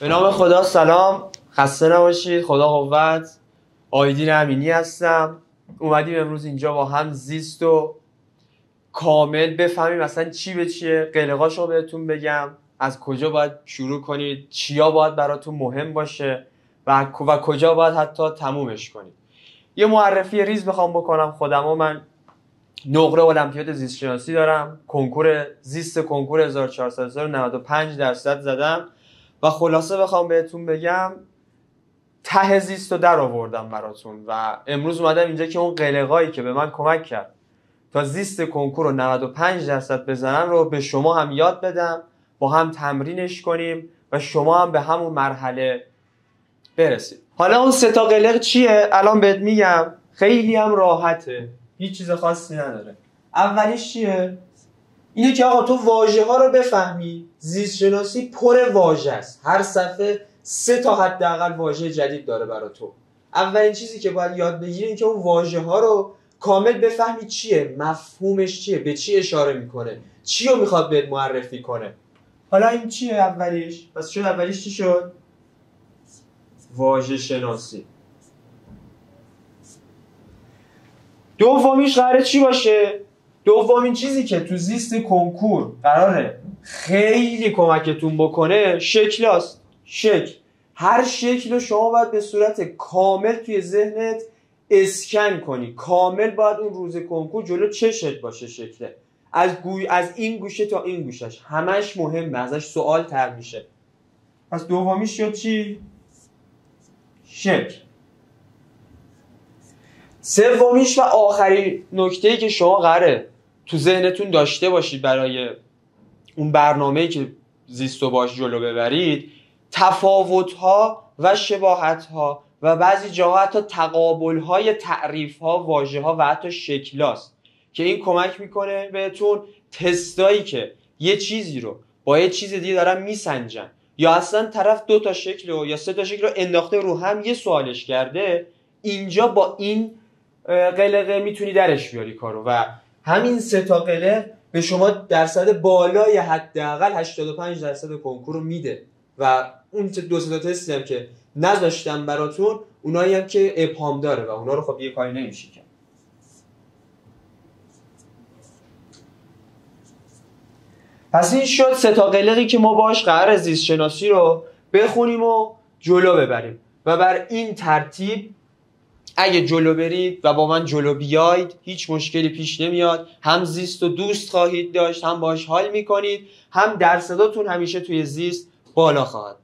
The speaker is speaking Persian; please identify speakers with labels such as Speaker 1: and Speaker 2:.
Speaker 1: به نام خدا. سلام، خسته نباشید. خدا قوت. آیدین امینی هستم. اومدیم امروز اینجا با هم زیست و کامل بفهمیم اصلا چی به چیه. قلقاشو بهتون بگم، از کجا باید شروع کنید، چیا باید براتون مهم باشه و کجا باید حتی تمومش کنید. یه معرفی ریز بخوام بکنم خودمو. من نقره المپیاد زیست شناسی دارم. کنکور زیست کنکور 1400 95% زدم و خلاصه بخوام بهتون بگم ته زیست رو در آوردم براتون و امروز اومدم اینجا که اون قلقایی که به من کمک کرد تا زیست کنکور رو 95% بزنم رو به شما هم یاد بدم، با هم تمرینش کنیم و شما هم به همون مرحله برسید. حالا اون 3 تا قلق چیه؟ الان بهت میگم. خیلی هم راحته، هیچ چیز خاصی نداره. اولیش چیه؟ اینه که آقا تو واژه ها رو بفهمی. زیست شناسی پر واژه است. هر صفحه 3 تا حداقل واژه جدید داره برای تو. اولین چیزی که باید یاد بگیری اینه که اون واژه ها رو کامل بفهمی چیه، مفهومش چیه، به چی اشاره میکنه، چی رو میخواد بهت معرفی کنه. حالا این چیه اولیش؟ پس شد اولیش چی شد؟ واژه شناسی. دومیش قراره چی باشه؟ دومین چیزی که تو زیست کنکور قراره خیلی کمکتون بکنه شکلاست. شکل. هر شکل رو شما باید به صورت کامل توی ذهنت اسکن کنی. کامل باید اون روز کنکور جلو چشت باشه. شکله از این گوشه تا این گوشش همش مهمه، ازش سوال طرح میشه. پس دومیش شد چی؟ شکل. سومیش و آخرین نکته‌ای که شما قراره تو ذهنتون داشته باشید برای اون برنامه‌ای که زیستو باش جلو ببرید، تفاوت‌ها و شباهت‌ها و بعضی جاها حتی تقابل‌های تعریف‌ها، واژه‌ها و حتی شکلاست که این کمک میکنه بهتون تستایی که یه چیزی رو با یه چیز دیگه دارن میسنجن یا اصلا طرف 2 تا شکل یا 3 تا شکل رو انداخته رو هم یه سوالش کرده، اینجا با این قلقه میتونی درش بیاری کارو و همین 3 تا قلق به شما درصد بالای حداقل 85% کنکور رو میده و اون 2 تا تستی هم که نذاشتم براتون اونایی هم که ابهام داره و اونا رو خب یه کاری نمیشه کرد. پس این شد 3 تا قلقی که ما باش قرار زیست شناسی رو بخونیم و جلو ببریم و بر این ترتیب اگه جلو برید و با من جلو بیاید هیچ مشکلی پیش نمیاد. هم زیست و دوست خواهید داشت، هم باش حال میکنید، هم درصداتون همیشه توی زیست بالا خواهد.